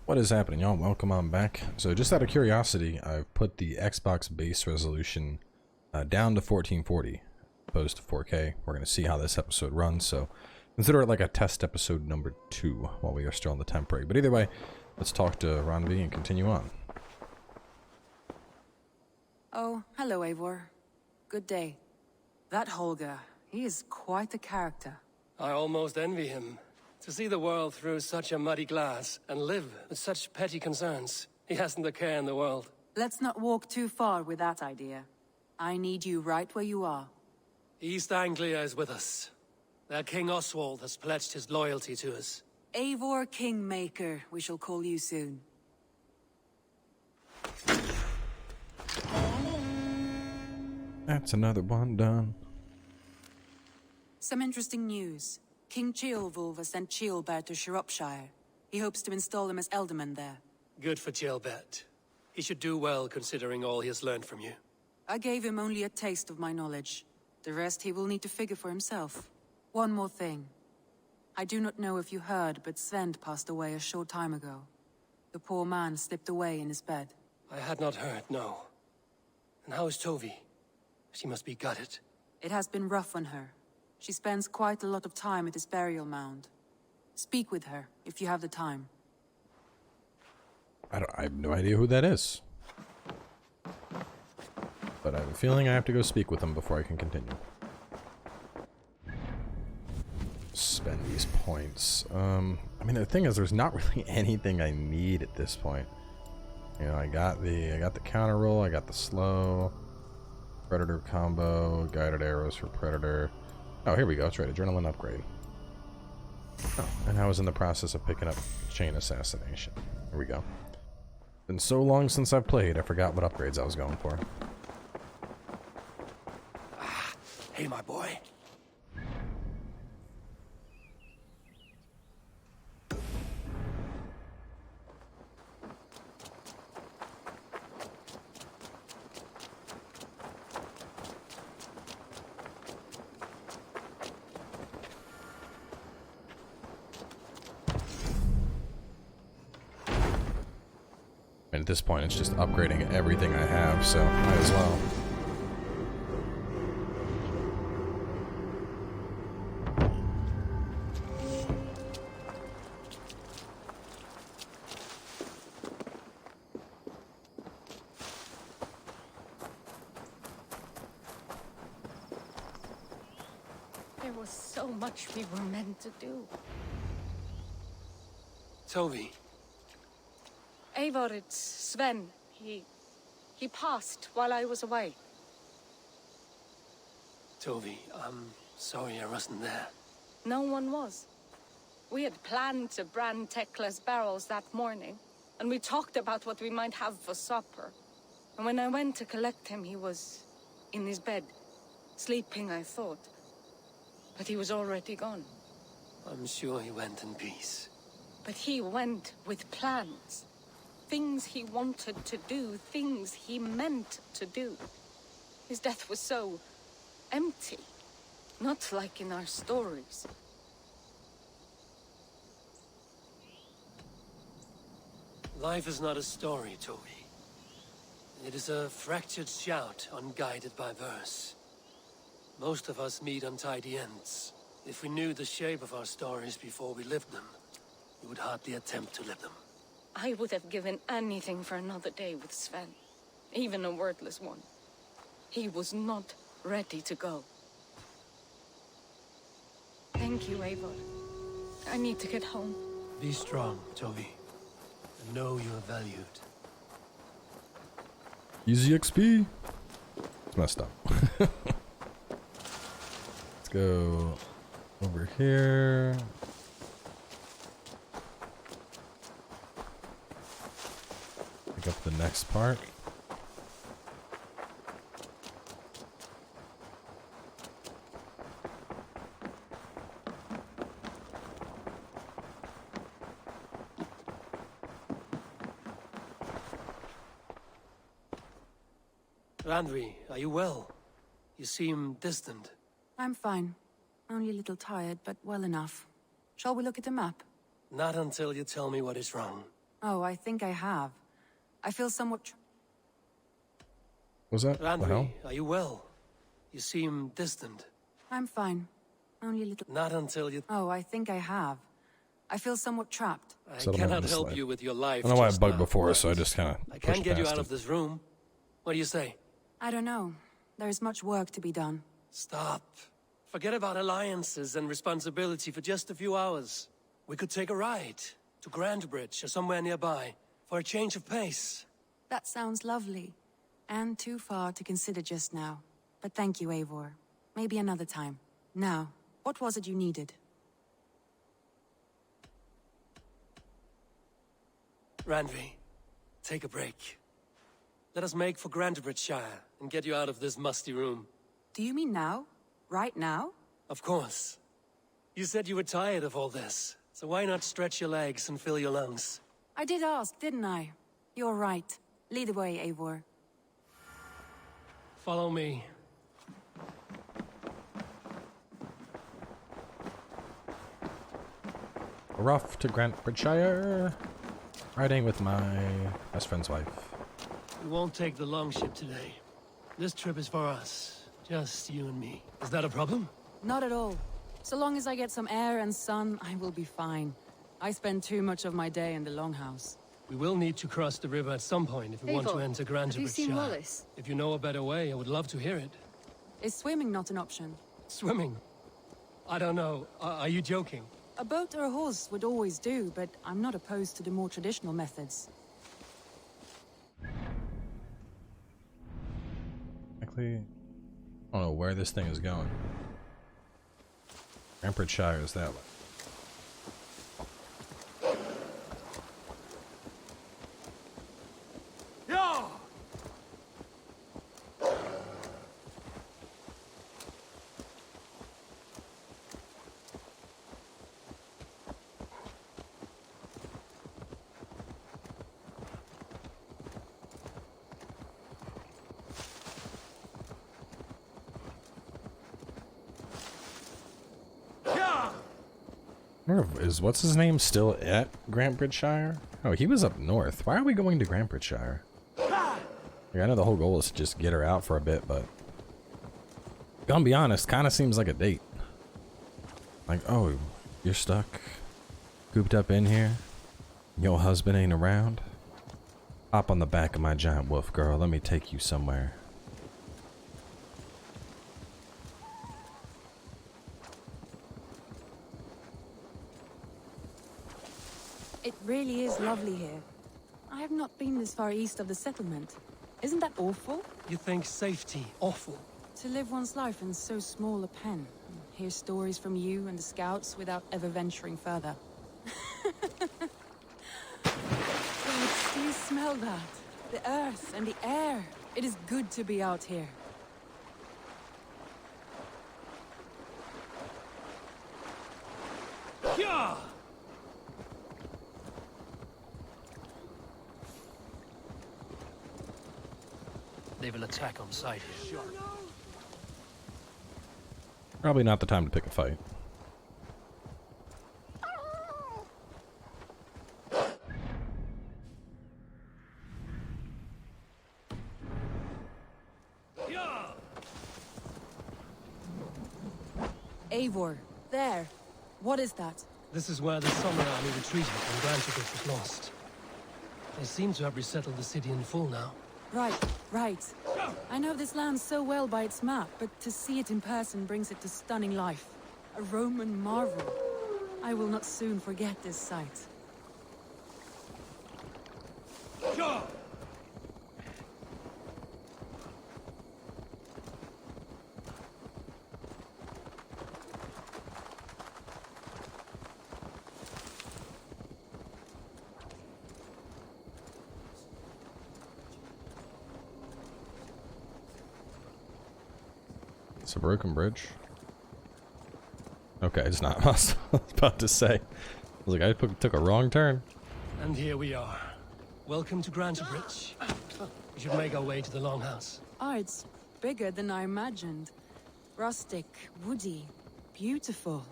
What is happening, y'all? Welcome on back. So just out of curiosity, I've put the Xbox base resolution down to 1440 opposed to 4K. We're going to see how this episode runs, so consider it like a test episode number 2 while we are still on the temp break. But either way, let's talk to Randvi and continue on. Oh, hello, Eivor. Good day. That Holger, he is quite the character. I almost envy him. To see the world through such a muddy glass and live with such petty concerns. He hasn't a care in the world. Let's not walk too far with that idea. I need you right where you are. East Anglia is with us. Their King Oswald has pledged his loyalty to us. Eivor Kingmaker, we shall call you soon. That's another one done. Some interesting news. King Ceolwulf has sent Ceolbert to Shropshire. He hopes to install him as Elderman there. Good for Ceolbert. He should do well considering all he has learned from you. I gave him only a taste of my knowledge. The rest he will need to figure for himself. One more thing. I do not know if you heard, but Sven passed away a short time ago. The poor man slipped away in his bed. I had not heard, no. And how is Toby? She must be gutted. It has been rough on her. She spends quite a lot of time at his burial mound. Speak with her, if you have the time. I have no idea who that is. But I have a feeling I have to go speak with him before I can continue. Spend these points. I mean, the thing is, there's not really anything I need at this point. You know, I got the counter roll, I got the slow, predator combo, guided arrows for predator. Oh, here we go. That's right, adrenaline upgrade. Oh, and I was in the process of picking up chain assassination. Here we go. Been so long since I've played, I forgot what upgrades I was going for. Hey, my boy. And at this point, it's just upgrading everything I have, so might as well. There was so much we were meant to do. Toby. Eivor, it's Sven. He passed while I was away. Toby, I'm sorry I wasn't there. No one was. We had planned to brand Tekla's barrels that morning, and we talked about what we might have for supper. And when I went to collect him, he was in his bed, sleeping, I thought. But he was already gone. I'm sure he went in peace. But he went with plans. Things he wanted to do, things he meant to do. His death was so empty, not like in our stories. Life is not a story, Toby. It is a fractured shout unguided by verse. Most of us meet untidy ends. If we knew the shape of our stories before we lived them, we would hardly attempt to live them. I would have given anything for another day with Sven, even a wordless one. He was not ready to go. Thank you, Eivor. I need to get home. Be strong, Toby, and know you are valued. Easy XP. It's messed up. Let's go over here. Pick up the next part. Randvi, are you well? You seem distant. I'm fine. Only a little tired, but well enough. Shall we look at the map? Not until you tell me what is wrong. Oh, I think I have. I feel somewhat... Was that? What the hell? Randvi, are you well? You seem distant. I'm fine. Only a little... Not until you... Oh, I think I have. I feel somewhat trapped. I Settlement cannot on the help slide. you with your life. I don't know why I just bugged now, before, but so I just kind of I can get you past out it. of this room. What do you say? I don't know. There's much work to be done. Stop. Forget about alliances and responsibility for just a few hours. We could take a ride to Grantbridge or somewhere nearby for a change of pace. That sounds lovely. And too far to consider just now. But thank you, Eivor. Maybe another time. Now, what was it you needed? Randvi, take a break. Let us make for Grantbridgeshire and get you out of this musty room. Do you mean now? Right now? Of course. You said you were tired of all this, so why not stretch your legs and fill your lungs? I did ask, didn't I? You're right. Lead the way, Eivor. Follow me. We're off to Grantbridgeshire. Riding with my best friend's wife. We won't take the longship today. This trip is for us. Just you and me. Is that a problem? Not at all. So long as I get some air and sun, I will be fine. I spend too much of my day in the longhouse. We will need to cross the river at some point if we want to Eivor, enter have you seen Grantbridgeshire. Wallace? If you know a better way, I would love to hear it. Is swimming not an option? Swimming? I don't know. Are you joking? A boat or a horse would always do, but I'm not opposed to the more traditional methods. Actually, I don't know where this thing is going. Grantbridgeshire is that way. Is what's his name still at Grantbridgeshire? Oh, he was up north. Why are we going to Grantbridgeshire? Like, I know the whole goal is to just get her out for a bit, but gonna be honest, kind of seems like a date. Like, oh, you're stuck, cooped up in here. Your husband ain't around. Hop on the back of my giant wolf, girl. Let me take you somewhere. It really is lovely here. I have not been this far east of the settlement. Isn't that awful? You think safety awful? To live one's life in so small a pen. And hear stories from you and the scouts without ever venturing further. Wait, do you smell that? The earth and the air. It is good to be out here. Yeah! They will attack on sight here. Probably not the time to pick a fight. Eivor, there. What is that? This is where the summer army retreated when Grantbridge was lost. They seem to have resettled the city in full now. Right. I know this land so well by its map, but to see it in person brings it to stunning life. A Roman marvel. I will not soon forget this sight. It's a broken bridge. Okay, it's not. I was about to say. I was like, I took a wrong turn. And here we are. Welcome to Grantbridge. We should make our way to the Longhouse. Ah, it's bigger than I imagined. Rustic, woody, beautiful.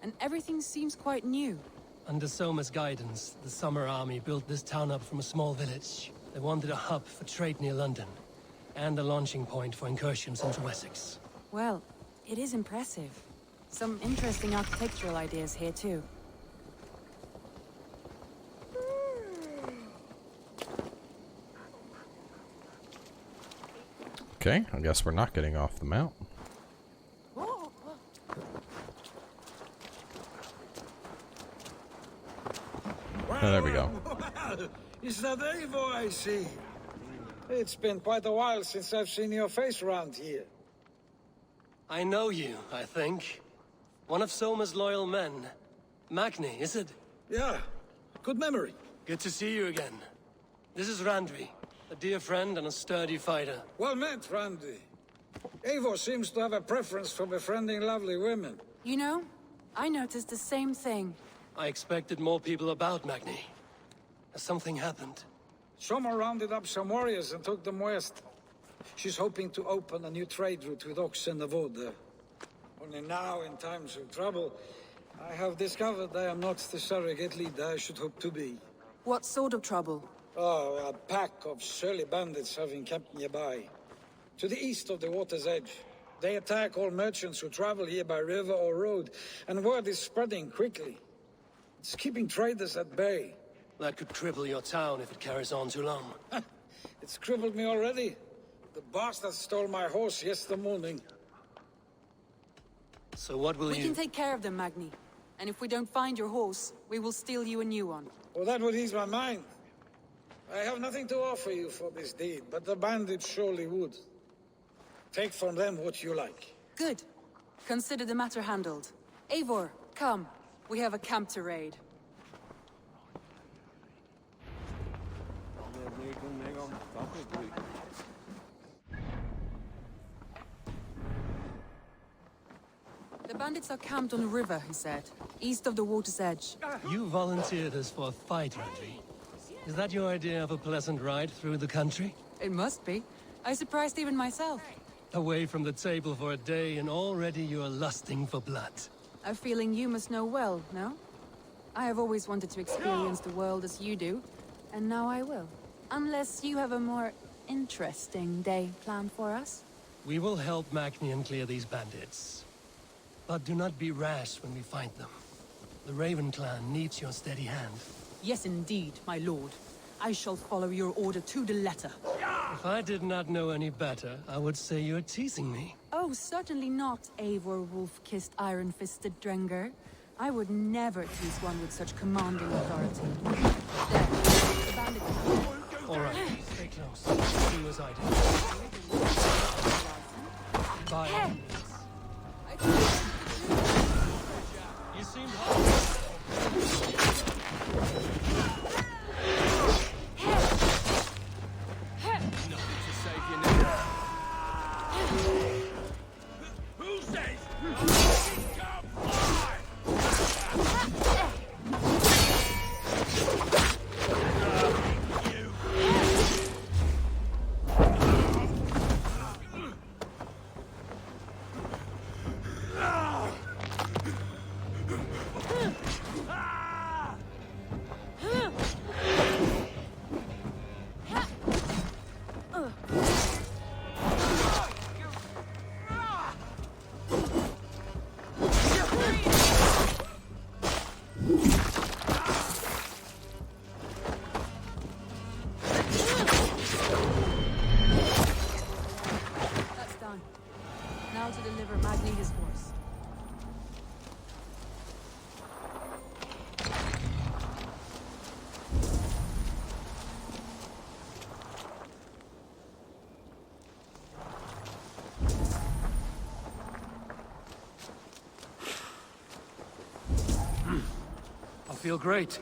And everything seems quite new. Under Soma's guidance, the Summer Army built this town up from a small village. They wanted a hub for trade near London, and a launching point for incursions into Wessex. Well, it is impressive. Some interesting architectural ideas here too. Okay, I guess we're not getting off the mount. Oh, there we go. Is that Eivor I see? It's been quite a while since I've seen your face around here. I know you, I think. One of Soma's loyal men. Magni, is it? Yeah, good memory. Good to see you again. This is Randvi, a dear friend and a sturdy fighter. Well met, Randy. Eivor seems to have a preference for befriending lovely women. You know, I noticed the same thing. I expected more people about Magni. Has something happened? Soma rounded up some warriors and took them west. She's hoping to open a new trade route with oxen of wood there. Only now, in times of trouble, I have discovered I am not the surrogate leader I should hope to be. What sort of trouble? Oh, a pack of surly bandits have encamped nearby. To the east of the water's edge. They attack all merchants who travel here by river or road, and word is spreading quickly. It's keeping traders at bay. That could cripple your town if it carries on too long. It's crippled me already. The bastard stole my horse yesterday morning. So what will We you... can take care of them, Magni. And if we don't find your horse, we will steal you a new one. Well, that would ease my mind. I have nothing to offer you for this deed, but the bandits surely would. Take from them what you like. Good. Consider the matter handled. Eivor, come. We have a camp to raid. The bandits are camped on the river, he said, east of the water's edge. You volunteered us for a fight, Randvi. Is that your idea of a pleasant ride through the country? It must be. I surprised even myself. Away from the table for a day and already you are lusting for blood. A feeling you must know well, no? I have always wanted to experience the world as you do, and now I will. Unless you have a more interesting day planned for us. We will help Magni and clear these bandits. But do not be rash when we find them. The Raven clan needs your steady hand. Yes, indeed, my lord. I shall follow your order to the letter. If I did not know any better, I would say you're teasing me. Oh, certainly not, Eivor wolf-kissed iron-fisted Drenger. I would never tease one with such commanding authority. There, the bandit camp. All right, stay close. Do as I do. By all means. You seem nothing to save you now. Who says? Feel great.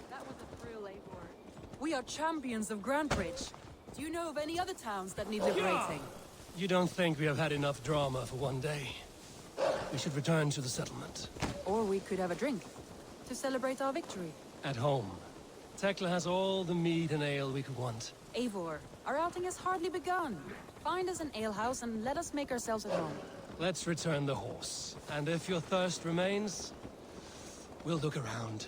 That was a thrill, Eivor. We are champions of Grantbridge. Do you know of any other towns that need liberating? You don't think we have had enough drama for one day? We should return to the settlement. Or we could have a drink to celebrate our victory. At home. Tekla has all the mead and ale we could want. Eivor, our outing has hardly begun. Find us an alehouse and let us make ourselves at home. Let's return the horse. And if your thirst remains, we'll look around.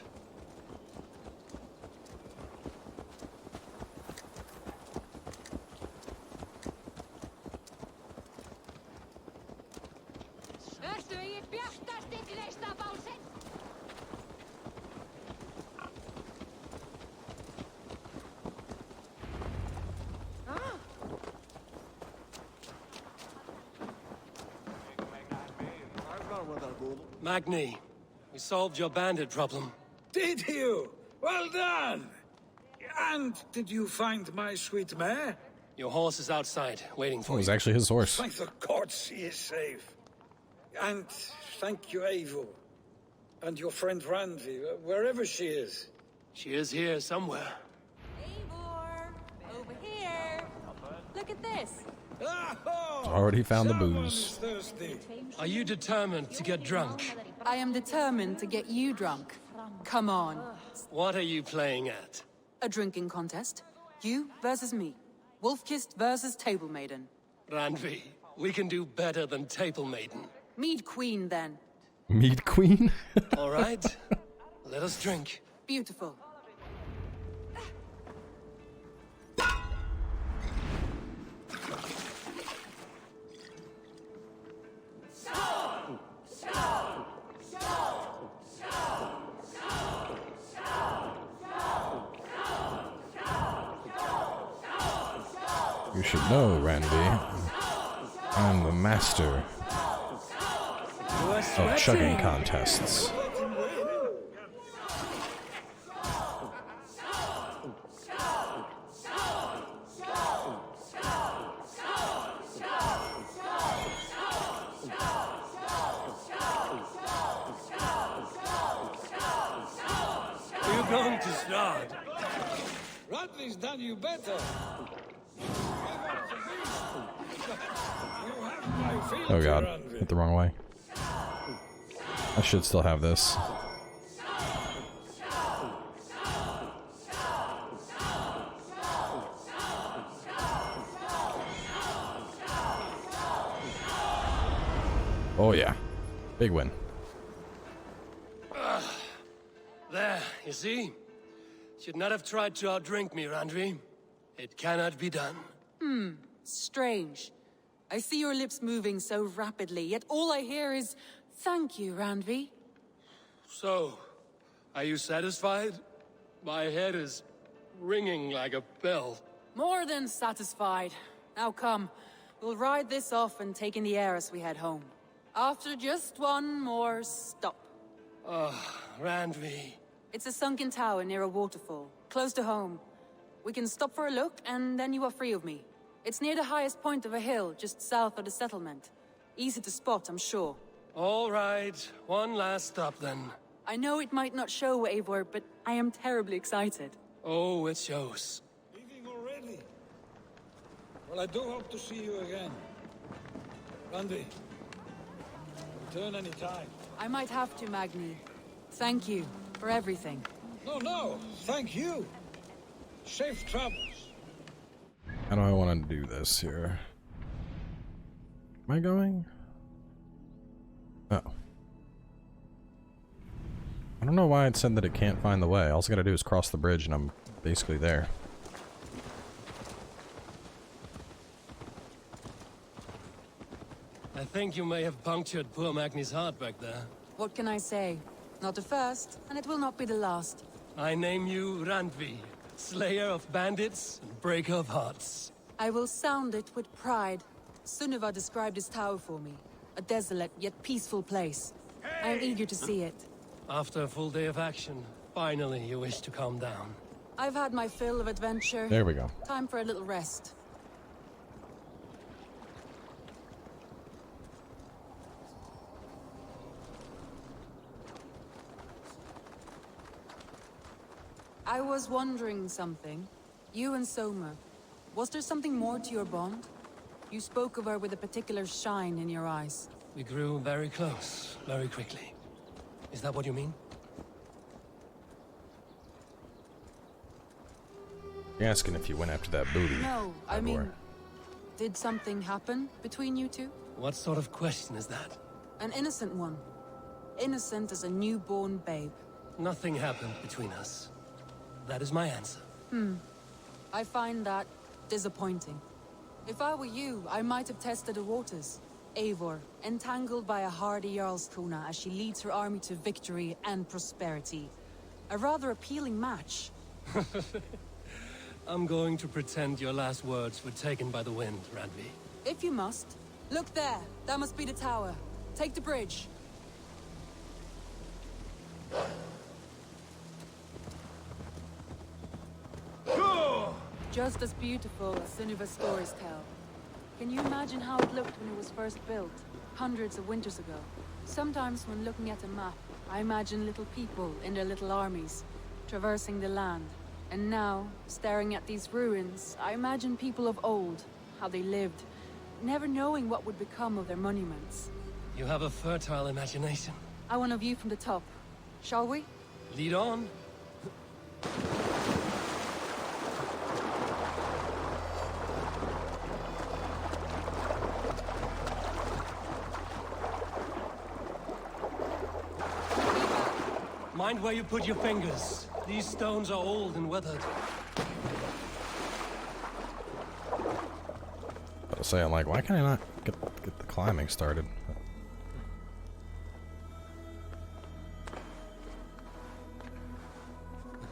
Magni, we solved your bandit problem. Did you? Well done! And did you find my sweet mare? Your horse is outside, waiting Oh, for it was you. actually his horse. Thank the gods he is safe. And thank you, Eivor. And your friend Randvi, wherever she is. She is here somewhere. Eivor, over here. Look at this. Already found the Someone booze. is thirsty. Are you determined to get drunk? I am determined to get you drunk. Come on. What are you playing at? A drinking contest. You versus me. Wolf-kissed versus table maiden. Randvi, we can do better than Table Maiden. Mead queen, then. Meat Queen? All right, let us drink. Beautiful. You should know, Randvi. I'm the master of chugging contests. We're going to start. Randvi's done you better. Oh god, hit the wrong way. I should still have this. Oh yeah, big win. There, you see? Should not have tried to outdrink me, Randvi. It cannot be done. Strange. I see your lips moving so rapidly, yet all I hear is, thank you, Randvi. So, are you satisfied? My head is ringing like a bell. More than satisfied. Now come, we'll ride this off and take in the air as we head home. After just one more stop. Randvi. It's a sunken tower near a waterfall, close to home. We can stop for a look, and then you are free of me. It's near the highest point of a hill, just south of the settlement. Easy to spot, I'm sure. All right, one last stop then. I know it might not show, Eivor, but I am terribly excited. Oh, it shows. Leaving already? Well, I do hope to see you again. Randvi, return any time. I might have to, Magni. Thank you for everything. No, thank you. Safe travels. How do I want to do this here? Am I going? Oh. I don't know why it said that it can't find the way. All I gotta do is cross the bridge and I'm basically there. I think you may have punctured poor Magni's heart back there. What can I say? Not the first, and it will not be the last. I name you Randvi, slayer of bandits and breaker of hearts. I will sound it with pride. Sunniva described this tower for me. A desolate yet peaceful place. I am eager to see it. After a full day of action, finally you wish to calm down. I've had my fill of adventure. There we go. Time for a little rest. I was wondering something. You and Soma. Was there something more to your bond? You spoke of her with a particular shine in your eyes. We grew very close, very quickly. Is that what you mean? You're asking if you went after that booty. No, I Eivor. mean, did something happen between you two? What sort of question is that? An innocent one. Innocent as a newborn babe. Nothing happened between us. That is my answer. I find that disappointing. If I were you, I might have tested the waters. Eivor, entangled by a hardy Jarlskona as she leads her army to victory and prosperity. A rather appealing match. I'm going to pretend your last words were taken by the wind, Randvi. If you must. Look there, that must be the tower. Take the bridge. Just as beautiful as Sunniva's stories tell. Can you imagine how it looked when it was first built, hundreds of winters ago? Sometimes when looking at a map, I imagine little people in their little armies, traversing the land. And now, staring at these ruins, I imagine people of old, how they lived, never knowing what would become of their monuments. You have a fertile imagination. I want a view from the top. Shall we? Lead on. Mind where you put your fingers. These stones are old and weathered. I was saying, like, why can I not get the climbing started?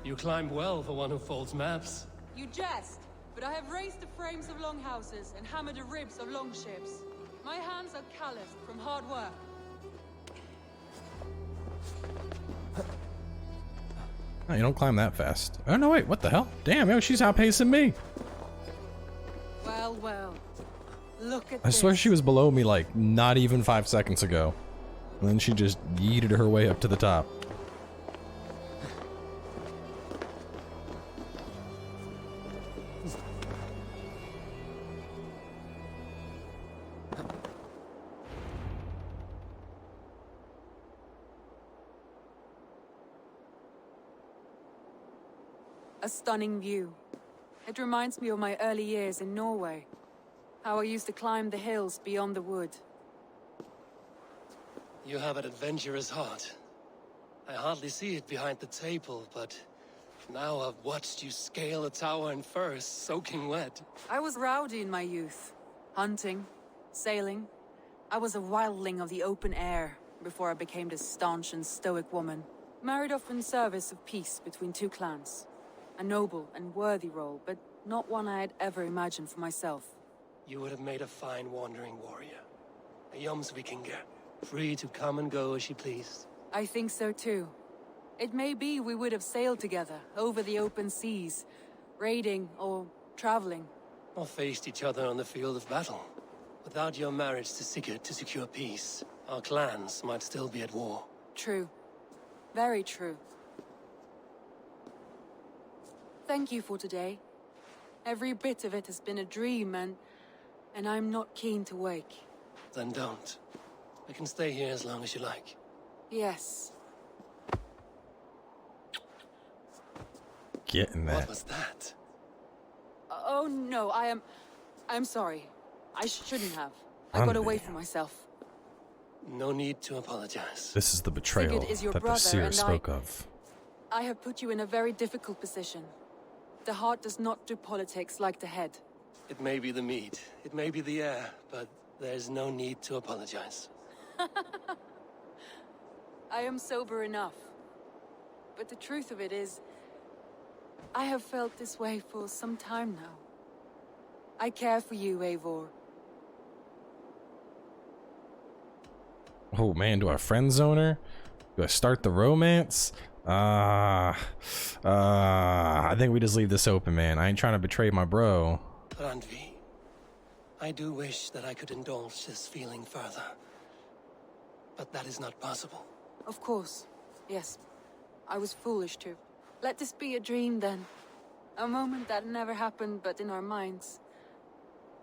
You climb well for one who folds maps. You jest, but I have raised the frames of longhouses and hammered the ribs of longships. My hands are calloused from hard work. Oh, you don't climb that fast. Oh, no, wait, what the hell? Damn, yo, she's outpacing me. Well, well. Look at I this. swear she was below me, like, not even 5 seconds ago. And then she just yeeted her way up to the top. A stunning view. It reminds me of my early years in Norway. How I used to climb the hills beyond the wood. You have an adventurous heart. I hardly see it behind the table, but now I've watched you scale a tower in furs, soaking wet. I was rowdy in my youth. Hunting, sailing. I was a wildling of the open air before I became this staunch and stoic woman. Married off in service of peace between two clans. A noble and worthy role, but not one I had ever imagined for myself. You would have made a fine wandering warrior. A Jomsvikinger, free to come and go as she pleased. I think so too. It may be we would have sailed together over the open seas, raiding or traveling. Or faced each other on the field of battle. Without your marriage to Sigurd to secure peace, our clans might still be at war. True. Very true. Thank you for today. Every bit of it has been a dream, and I'm not keen to wake. Then don't. I can stay here as long as you like. Yes. Getting What that. was that? Oh no, I'm sorry. I shouldn't have. I got away from myself. No need to apologize. This is the betrayal Sigurd is your that the brother, seer and spoke of. I have put you in a very difficult position. The heart does not do politics like the head. It may be the meat, it may be the air, but there's no need to apologize. I am sober enough. But the truth of it is, I have felt this way for some time now. I care for you, Eivor. Oh man, do I friend zone her? Do I start the romance? I think we just leave this open, man. I ain't trying to betray my bro. Randvi, I do wish that I could indulge this feeling further. But that is not possible. Of course. Yes. I was foolish to. Let this be a dream, then. A moment that never happened but in our minds.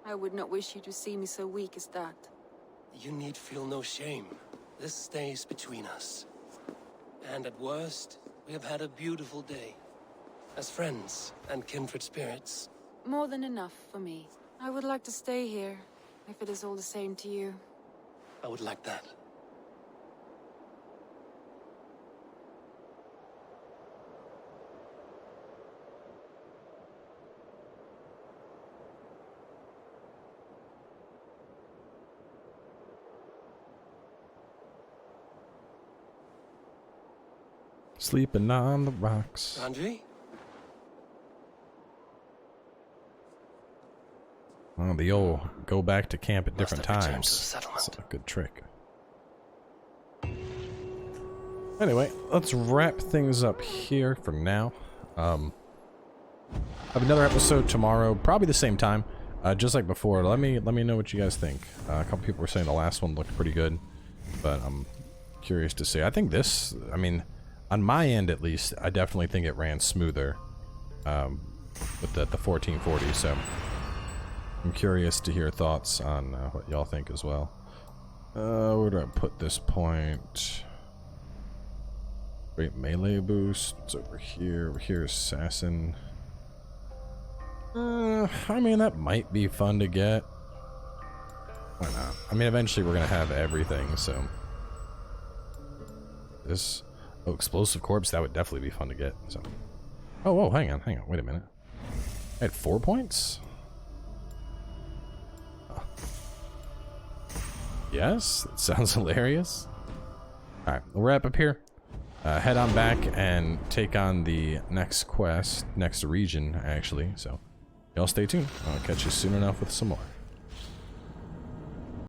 I would not wish you to see me so weak as that. You need feel no shame. This stays between us. And at worst, we have had a beautiful day. As friends and kindred spirits. More than enough for me. I would like to stay here, if it is all the same to you. I would like that. Sleeping on the rocks. Randvi? Oh, the old go back to camp at different Must have returned times. to the settlement. That's a good trick. Anyway, let's wrap things up here for now. Have another episode tomorrow, probably the same time. Just like before. Let me know what you guys think. A couple people were saying the last one looked pretty good, but I'm curious to see. I think this, I mean, on my end at least, I definitely think it ran smoother with the 1440. So I'm curious to hear thoughts on what y'all think as well. Where do I put this point? Great melee boost. It's over here. Over here is assassin. I mean, that might be fun to get. Why not? I mean, eventually we're gonna have everything, so. This, oh, explosive corpse, that would definitely be fun to get. So, oh, hang on, wait a minute. I had 4 points. Oh. Yes, that sounds hilarious. All right, we'll wrap up here. Head on back and take on the next quest, next region, actually. So, y'all stay tuned. I'll catch you soon enough with some more.